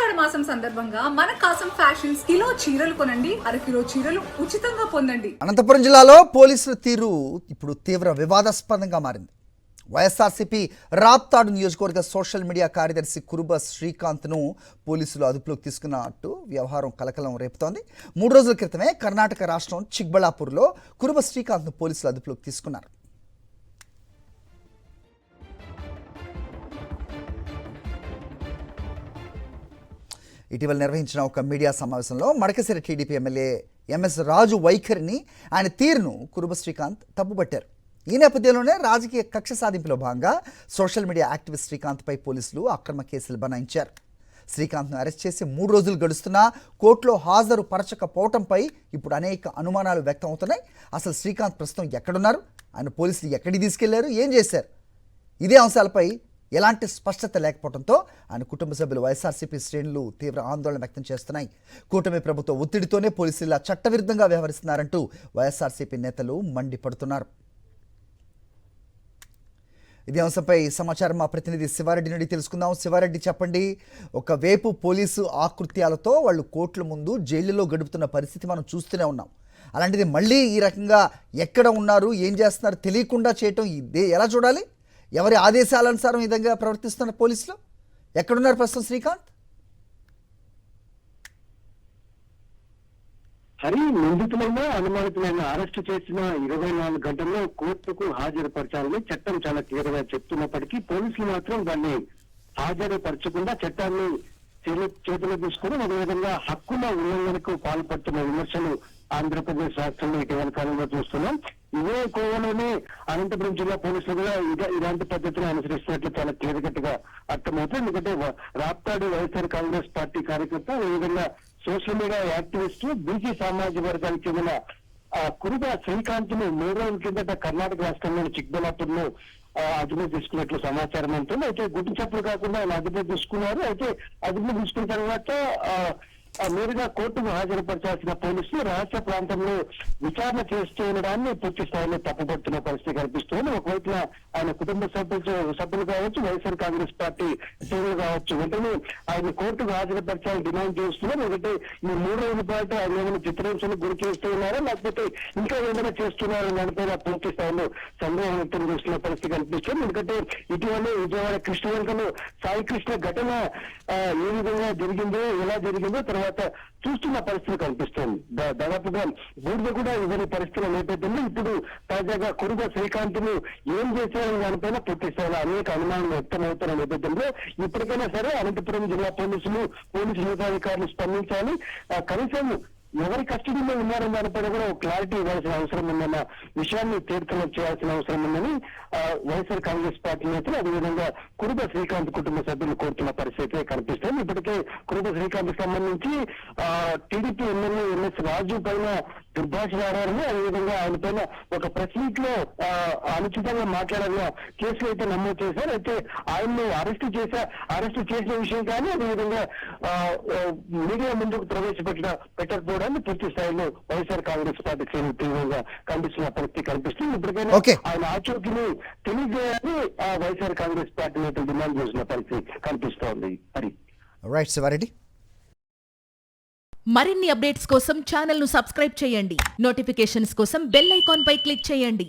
ఆషాఢ మాసం సందర్భంగా మన కాసం ఫ్యాషన్స్ కిలో చీరలు కొనండి, అరకిలో చీరలు ఉచితంగా పొందండి. అనంతపురం జిల్లాలో పోలీసుల తీరు ఇప్పుడు తీవ్ర వివాదాస్పదంగా మారింది. వైఎస్ఆర్సీపీ రాప్తాడు నియోజకవర్గ సోషల్ మీడియా కార్యదర్శి కురుబ శ్రీకాంత్ను పోలీసులు అదుపులోకి తీసుకున్నట్టు వ్యవహారం కలకలం రేపుతోంది. 3 రోజుల క్రితమే కర్ణాటక రాష్ట్రం చిక్బళాపూర్లో కురుబ శ్రీకాంత్ను పోలీసులు అదుపులోకి తీసుకున్నారు. ఇటీవల నిర్వహించిన ఒక మీడియా సమావేశంలో మడకసిర టీడీపీ ఎమ్మెల్యే ఎంఎస్ రాజు వైఖరిని, ఆయన తీరును కురుబ శ్రీకాంత్ తప్పుపట్టారు. ఈ నేపథ్యంలోనే రాజకీయ కక్ష సాధింపులో భాగంగా సోషల్ మీడియా యాక్టివిస్ట్ శ్రీకాంత్పై పోలీసులు అక్రమ కేసులు బనాయించారు. శ్రీకాంత్ను అరెస్ట్ చేసి 3 రోజులు గడుస్తున్నా కోర్టులో హాజరు పరచకపోవడంపై ఇప్పుడు అనేక అనుమానాలు వ్యక్తం అవుతున్నాయి. అసలు శ్రీకాంత్ ప్రస్తుతం ఎక్కడున్నారు, ఆయన పోలీసులు ఎక్కడికి తీసుకెళ్లారు, ఏం చేశారు, ఇదే అంశాలపై ఎలాంటి స్పష్టత లేకపోవడంతో ఆయన కుటుంబ సభ్యులు, వైఎస్ఆర్సీపీ శ్రేణులు తీవ్ర ఆందోళన వ్యక్తం చేస్తున్నాయి. కూటమి ప్రభుత్వ ఒత్తిడితోనే పోలీసులు ఇలా చట్టవిరుద్ధంగా వ్యవహరిస్తున్నారంటూ వైఎస్ఆర్సీపీ నేతలు మండిపడుతున్నారు. ఇదే అంశంపై సమాచారం మా ప్రతినిధి శివారెడ్డి నుండి తెలుసుకుందాం. శివారెడ్డి, చెప్పండి. ఒకవైపు పోలీసు ఆకృత్యాలతో వాళ్ళు కోర్టుల ముందు, జైలులో గడుపుతున్న పరిస్థితి మనం చూస్తూనే ఉన్నాం. అలాంటిది మళ్ళీ ఈ రకంగా ఎక్కడ ఉన్నారు, ఏం చేస్తున్నారు తెలియకుండా చేయటం ఇదే ఎలా చూడాలి? ఎవరి ఆదేశాలనుసారం ఈ విధంగా ప్రవర్తిస్తున్న పోలీసులు? ఎక్కడున్నారు ప్రస్తుతం శ్రీకాంత్? హరి, నిందితులైన అనుమానితులైన అరెస్టు చేసిన 24 గంటల్లో కోర్టుకు హాజరుపరచాలని చట్టం చాలా క్లియర్గా చెప్తున్నప్పటికీ పోలీసులు మాత్రం దాన్ని హాజరుపరచకుండా చట్టాన్ని చేతిలో తీసుకుని అదేవిధంగా హక్కుల ఉల్లంఘనకు పాల్పడుతున్న విమర్శలు ఆంధ్రప్రదేశ్ రాష్ట్రంలో ఇటీవల కాలంలో చూస్తున్నాం. ఇదే కోవలోనే అనంతపురం జిల్లా పోలీసులు కూడా ఇలాంటి పద్ధతిని అనుసరిస్తున్నట్లు చాలా క్లియర్గా అర్థమవుతుంది. ఎందుకంటే రాప్తాడు వైఎస్ఆర్ కాంగ్రెస్ పార్టీ కార్యకర్త, అదేవిధంగా సోషల్ మీడియా యాక్టివిస్ట్, బీసీ సామాజిక వర్గానికి చెందిన కురుబ శ్రీకాంత్ ను 3 రోజుల కిందట కర్ణాటక రాష్ట్రంలోని చిక్బళాపూర్ లో అదుపులో తీసుకున్నట్లు సమాచారం ఉంటుంది. అయితే గుడ్డు చప్పుడు కాకుండా ఆయన అదుపులో తీసుకున్నారు. అయితే అదుపులో తీసుకున్న తర్వాత నేరుగా కోర్టుకు హాజరుపరచాల్సిన పోలీసులు రహస్య ప్రాంతంలో విచారణ చేస్తూ ఉండడాన్ని పూర్తి స్థాయిలో తప్పుపడుతున్న పరిస్థితి కనిపిస్తుంది. ఒకవైపు ఆయన కుటుంబ సభ్యులు కావచ్చు, వైఎస్ఆర్ కాంగ్రెస్ పార్టీ శ్రేణులు కావచ్చు, వెంటనే ఆయన కోర్టుకు హాజరుపరచాలని డిమాండ్ చేస్తున్నారు. ఎందుకంటే ఈ 3 రోజుల పాటు ఆయన ఏమైనా చిత్రహింసలకు గురి చేస్తూ ఉన్నారా, లేకపోతే ఇంకా ఏమైనా చేస్తున్నారో దానిపైన పూర్తి స్థాయిలో సందేహం వ్యక్తం చేస్తున్న పరిస్థితి కనిపిస్తుంది. ఎందుకంటే ఇటీవలే విజయవాడ కృష్ణలంకలో సాయి కృష్ణ ఘటన ఏ విధంగా జరిగిందో, ఎలా జరిగిందో తర్వాత చూస్తున్న పరిస్థితి కనిపిస్తోంది. దాదాపుగా బూడిద కూడా ఇవన్నీ పరిస్థితుల నేపథ్యంలో ఇప్పుడు తాజాగా కురుబ శ్రీకాంత్ ను ఏం చేశారని దానిపైన పూర్తి స్థాయిలో అనేక అనుమానాలు వ్యక్తమవుతున్న నేపథ్యంలో ఇప్పటికైనా సరే అనంతపురం జిల్లా పోలీసు ఉన్నతాధికారులు స్పందించాలి. కనీసం ఎవరి కస్టడీలో ఉన్నారని దానిపైన కూడా ఒక క్లారిటీ ఇవ్వాల్సిన అవసరం ఉందన్న విషయాన్ని తీర్పులో చేయాల్సిన అవసరం ఉందని వైఎస్ఆర్ కాంగ్రెస్ పార్టీ నేతలు, అదేవిధంగా కురుబ శ్రీకాంత్ కుటుంబ సభ్యులు కోరుతున్న పరిస్థితి కనిపిస్తుంది. ఇప్పటికే కురుబ శ్రీకాంత్ సంబంధించి టీడీపీ ఎమ్మెల్యే ఎంఎస్ రాజు పైన దుర్భాషలాడారని, అదేవిధంగా ఆయన పైన ఒక ప్రెస్ మీట్ లో అనుచితంగా మాట్లాడాలన్న కేసులు అయితే నమోదు చేశారు. అయితే ఆయన్ను అరెస్టు చేసిన విషయం కానీ అదేవిధంగా మీడియా ముందుకు పెట్టకపోవడాన్ని పూర్తి స్థాయిలో వైఎస్ఆర్ కాంగ్రెస్ పార్టీ శ్రేణులు తీవ్రంగా ఖండిస్తున్న పరిస్థితి కనిపిస్తుంది. ఇప్పటికైనా ఆయన ఆచూకీని తెలియజేయాలని వైఎస్ఆర్ కాంగ్రెస్ పార్టీ నేతలు డిమాండ్ చేసిన పరిస్థితి కనిపిస్తోంది. రైట్ శివారెడ్డి. మరిన్ని అప్డేట్స్ కోసం ఛానల్ ను సబ్స్క్రైబ్ చేయండి. నోటిఫికేషన్స్ కోసం బెల్ ఐకాన్ పై క్లిక్ చేయండి.